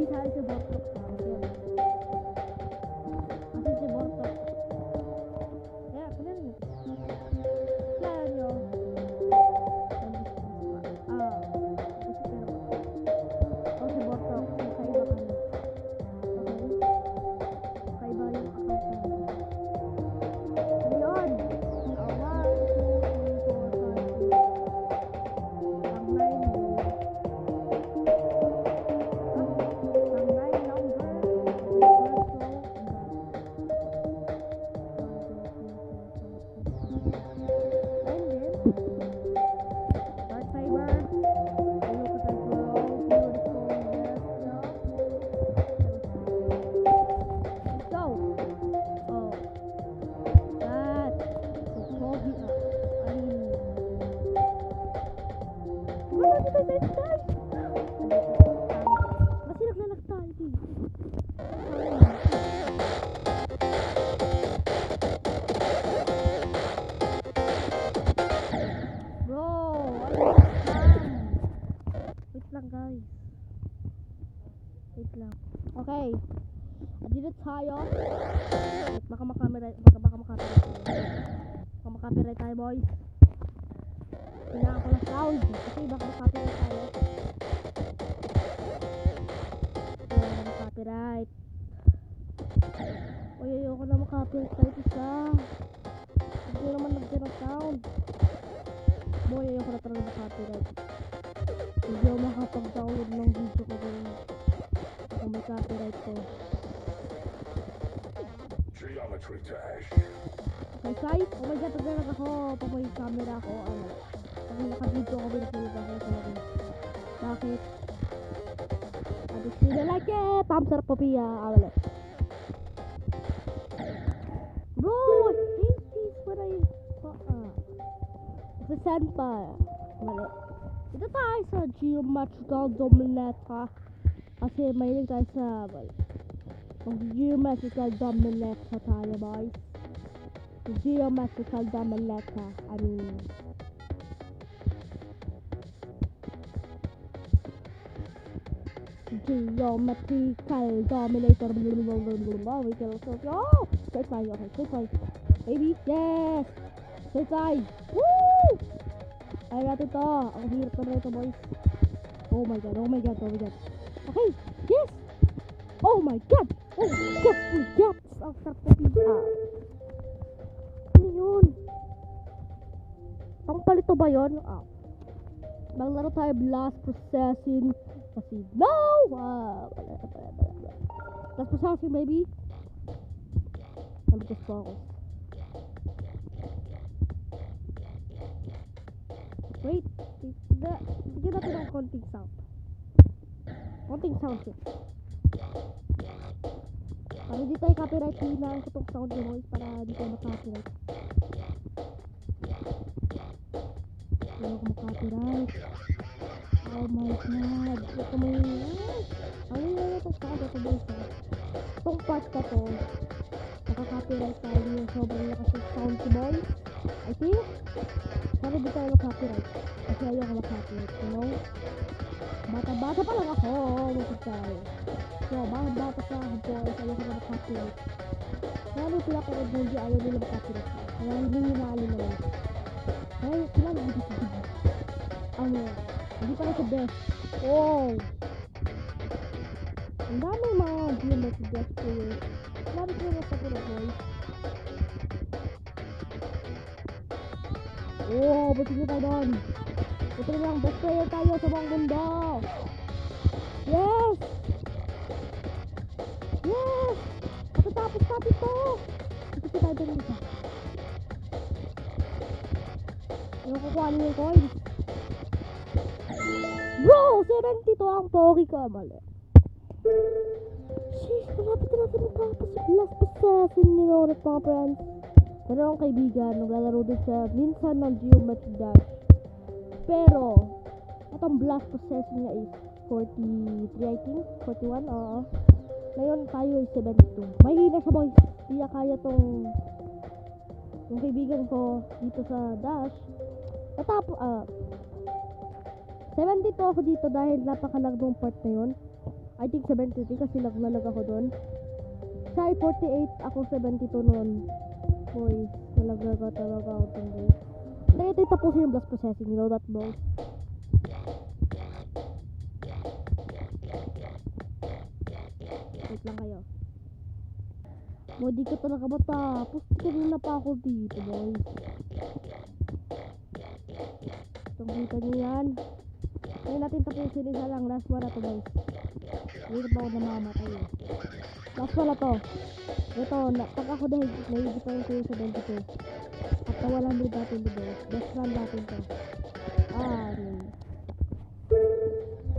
cari si Bortok. Kasi si Bortok. Kaya, kailan nyo? Kailan nyo? O si Bortok. Kaiba kami. Okay? Kaiba yung account namin. Ngayon. 'Tayo. Baka makapiright tayo, boys. Kailangan ko ng sound kasi baka makapiright tayo. Kailangan na makapiright. Uy, ayoko na makapiright tayo isa. Hindi naman nagtira sound. Boy, ayoko na talaga makapiright. Hindi ako makapag-download ng video ko kung may copyright ko. Geometry dash. Okay, guys. Oh my god, naglalag ako. Pag may camera ako, pag naka-video ako, binasulit ako talaga. Bakit? I just really like it. Thumbs up, Popia. Wala. Bro, I hate this when I... Sasend pa. Wala. Ito tayo sa geometrical dominata. Kasi mahilig tayo sa... Geometrical dominata tayo, boys. Geometrical dominata. I mean... Geometrical dominator. We can also... Oh! Straight line, okay. Straight line. Baby, yes! Straight line. Woo! Ay, natin to. Ang hirap na ito, boys. Oh my god, oh my god, oh my god. Okay, yes! Oh my god! Oh my god, oh my god! Ang sarap na pizza. Ano yun? Pangpalito ba yun? Maglaro tayo blast processing. Kasi, no! Blast processing, baby. Just focus. Wait. Bigyan natin ng konting sound. Konting sound yun. Para hindi tayo copyright, hihinaan ko itong sound yung voice para hindi tayo makapiright. Hindi ako makapiright. Oh my god. Ito mo yung... Ano yun itong sound? Ito ba yung sound? Itong part na to, nakaka-copyright tayo yung sobrang lakas yung sound ko, boys. I think, sana di tayo makapiright. Kasi ayaw ko makapiright, you know? Bata-bata pa lang ako, lupit tayo. So, bata pa ako, boys, ayaw ko na makapiright. Kaya may pinapanood mo dyan, ayaw nila makapiright. Kaya hindi hinaalin na lang. Kaya sila hindi sigigil. Hindi pa rin sa best. Oh! Ang dami mga geometry dash ko yun. Marami ko na sa pula, boys. Oh, buti nyo tayo doon. Buti nyo lang, best player tayo sa buong mundo. Yes! Yes! Matatapos natin to. Buti tayo doon isa. Yung kukuha niyo yung coins. Bro! 72 ang pogi ka, mali. Sheesh, malapit na natin matapos yung last possession ni Ronald, mga friends. Pero ang kaibigan, naglalaro din siya minsan ng geometry dash. Pero, itong blast possession niya is 43, I think. 41, oo. Ngayon tayo is 72. Mahina siya, boys. Hindi na kaya tong yung kaibigan ko dito sa dash. Natapos, 72 ako dito dahil napakalag ng part na yun. I think 73 kasi naglalag ako doon. Siya ay 48, ako 72 noon. Boys, nalaglag talaga ako doon, boys. Ito tapusin yung blast processing, you know that, boys? Wait lang kayo. Mo, di ko talaga matapos. Kanina pa ako dito, boys. Itong kita niyo yan. Ngayon natin tapusin isa lang. Last one na to, boys. Dito ba ako namamatay eh. Last one na to. Ito, pag ako nahigipan ko yung 72. At nawalan din natin dito, boys. Best run natin to.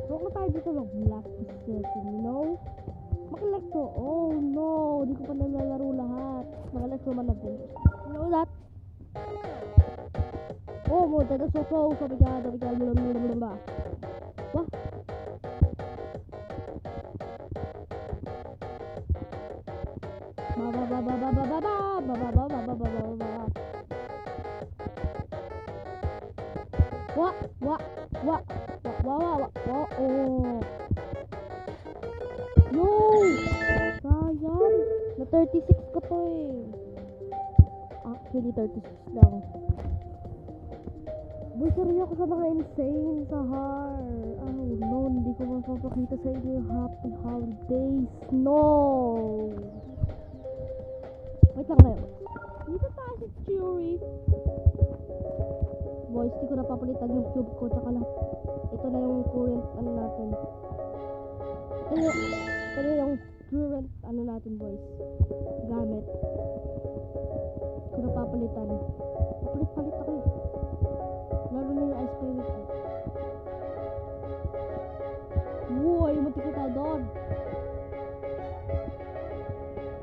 Huwag na tayo dito mag-blast processing, you know? Makalek to. Oh no, di ko pa nalalaro lahat. Makalek naman natin. You know that? Oh mo, that's so close. Sabi ka, blablabla. What? Oh. Yo! Sayang! Na 36 ko to eh. Actually, 36 lang. Boy, sorry ako sa mga insane sa har. Oh no, hindi ko mapapakita sa inyo yung happy holidays. No! Wait lang kayo. Dito tayo si Chewy. Boys, di ko napapalitan yung cube ko. Tsaka lang, ito na yung current ano natin. Ito yung current ano natin, boys. Gamit. Kung napapalitan. Papalit-palit ako eh. Lalo na yung ice cream ko. Uy, muntik na tayo doon.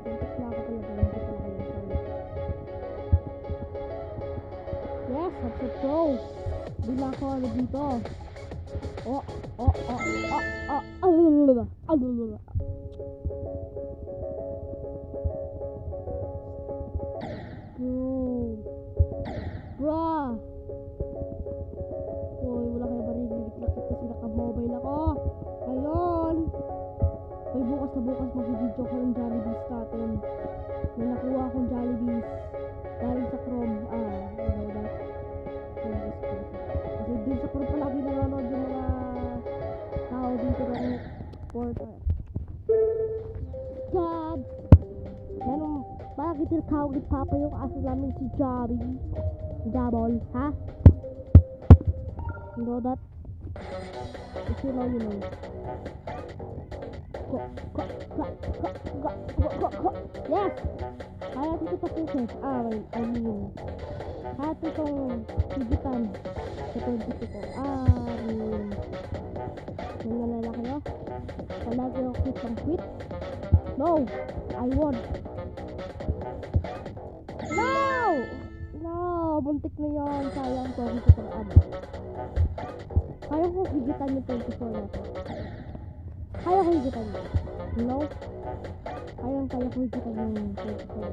Muntik na ako talaga. Muntik na kayo. Yes, that's a pro. Bila ako ano dito. Bruh. Uy, wala kayo marinig-lakit kasi naka-mobile ako. Ngayon. Uy, bukas na bukas mag-video ko ng Jollibees natin. May nakuha akong Jollibees. Galing sa Chrome. You know that? Kasi din sa Chrome palagi nanonood yung mga tao dito ng portal. God! Ganun, palagi tinatawag ni Papa yung aso namin si Jabby. Jabol, ha? You know that? If you know, you know. Yes! Kaya dito tapusin. I mean. Kaya itong higitan sa 22 ko. Nangalala kayo? Palagi ako quit ng quit? No! I won! No! No! Buntik na yun. Sayang ko. Dito pang kaya ko higitan yung 24 natin. Kaya ko higitan yun. No? Kaya ko higitan yung 24.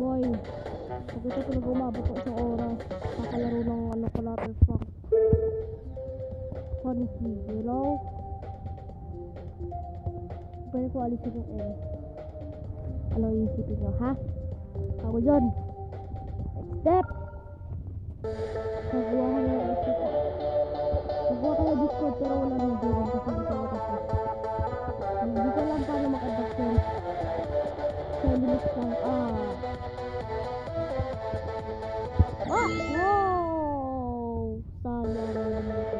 Boy, pag ito talaga umabot ng isang oras, kakalaro ng ano pala, fuck. Honestly, you know? Pwede ko alisin yung N. Ano yung isipin nyo, ha? Ako yun. Step! Nagawa ko na yung isipin. Nagawa ko na Discord pero wala nang diwan kasi dito ako tapos. Hindi ko lang paano maka-adapt yun. So, limit lang. No! Sayang naman ito.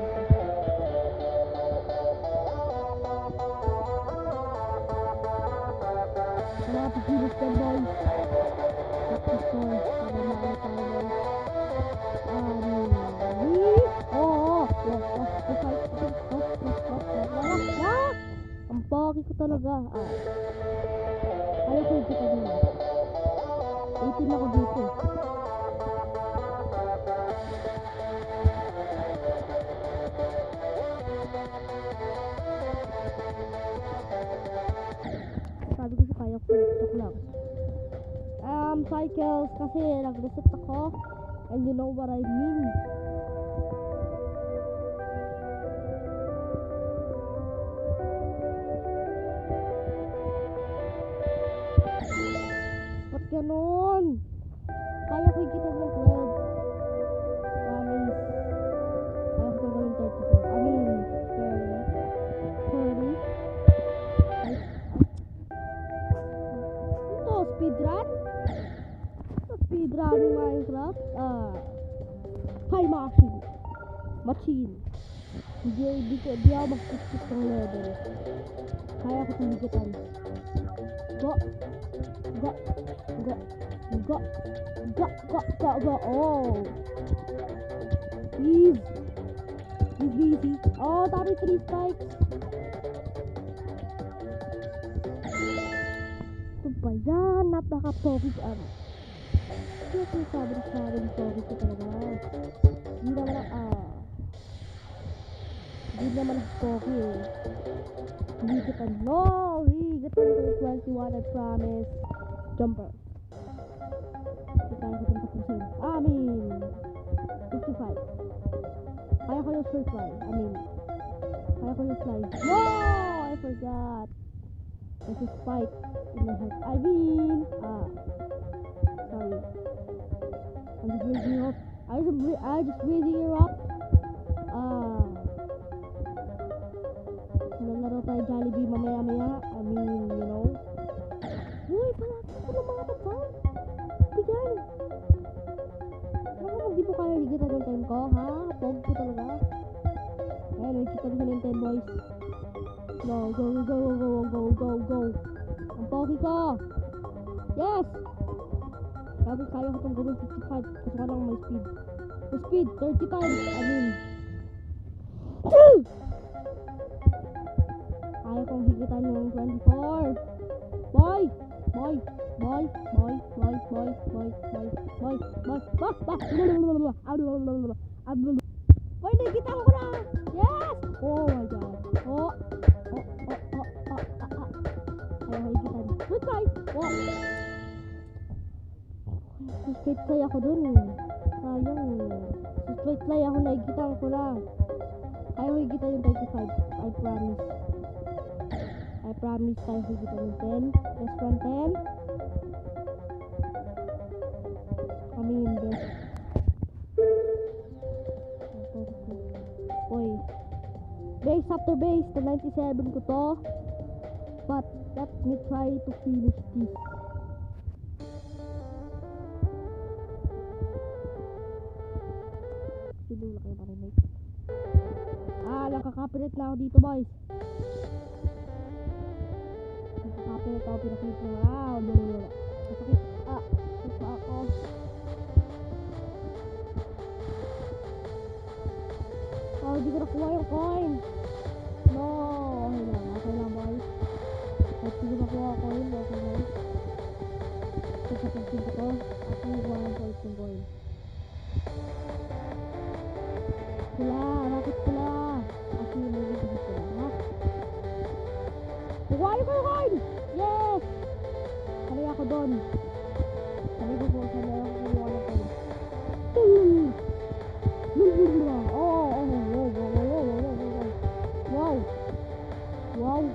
Wala pa pilis ka, boys. Practice ko. Para maano tayo, boys. Ang paki ko talaga. Ayaw ko yung kita nila. 18 ako dito. Sabi ko sa kaya ko. Joke lang. Cycles kasi nag-reset ako. And you know what I mean. nun. Kaya ko higit ng 12. Promise. Kaya ko gawin 34. I mean, 30. Ay. Ito, speedrun? Speedrun in Minecraft? Hi, Machine. Di ako mag-skip ng level. Kaya ko tumigitan. Go. Oh. Easy. Oh, dami 3 spikes. Ito ba yan? Napaka-pogi ko. Kaya ko sabi ng pogi ko talaga. Hindi naman ang pogi eh. Higitan. No! Higitan ko 21, I promise. Jumper. Hindi tayo sa 10%. 55. Kaya ko yung free fly. Kaya ko yung fly. No! I forgot. There's a spike in my head. Sorry. I'm just raising you up. I just raising you up. Nalaro tayo Jollibee mamaya. You know. Uy, palapit ko ng mga mata. Bigay. Baka hindi po kaya higitan yung 10 ko, ha? Pog ko talaga. Ayan, nakikita mo sa Nintendo boys. Go. Ang pogi ko. Yes! Sabi kaya ko itong gawin 55 kasi walang may speed. May speed, 30 times. Kaya kong higitan yung 24. Boy! Boy, nakikita ko na! Yes! Oh my god. Kaya ko higitan. Good try! Wow! Straight fly ako dun eh. Sayang eh. Straight fly ako, nahigitan ko lang. Kaya ko higitan yung 35. I promise tayo higitan yung 10. Best one 10. Best. Oy. Base after base. The 97 ko to. But let me try to finish this. Sinula kayo marinig. Nakakapilit na ako dito boys. Nakakapilit ako, pinakit na. Masakit. Sakit pa ako. Hindi ko nakuha yung coin. No. Okay lang boys. At hindi ko nakuha yung coin. Okay lang. Pagkapansin ko to. At nakuha yung coin. Bakit pula? Kasi nagigigit ko lang, ha? Nakuha yung coin! Yes! Kaya ako doon. Sabi ko po, sana ako kumuha ng coin. Wow!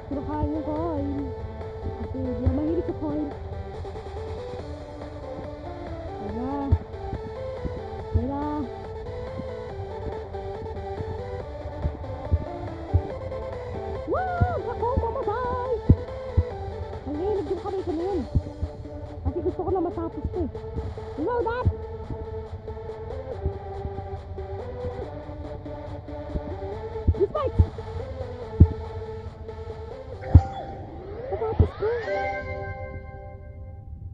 Pinakain yung coin. Kasi hindi na mahilig sa coin. Kaya. Wow! Ako mamatay! Ang hilig yung kamay ko na yun. Kasi gusto ko na matapos ko eh. You know that? Despite!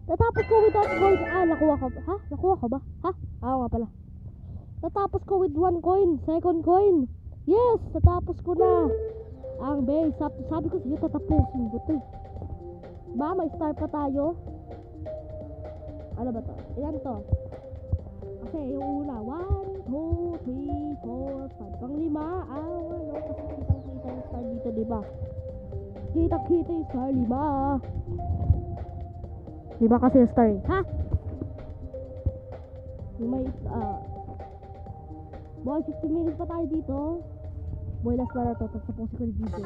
Natapos ko without coin. Nakuha ko ba? Ha? Nakuha ko ba? Ha? Nga pala. Natapos ko with 1 coin. Second coin. Yes! Natapos ko na. Ang base. Sabi ko sa'yo, tatapusin ko to. Ba? May star pa tayo? Ano ba to? Ilan to? Kasi yung una. 1, 2, 3, 4, 5. Pang 5. Ano? Kasi kitang-kita yung star dito, diba? Kita-kita yung star 5. Diba kasi yung star, ha? Yung may, boy, 15 minutes pa tayo dito. Boy, last na to. Tapusin ko yung video.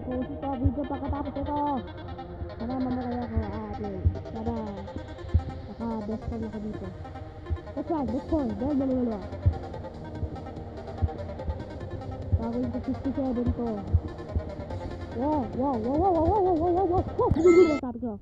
post ito video pagkatapos ito. Para mamatay ako upload. Para naka-best friend ako dito. That's right, best friend. Dalawa. Gagawin ko 57 to. Wow. Sabi ko.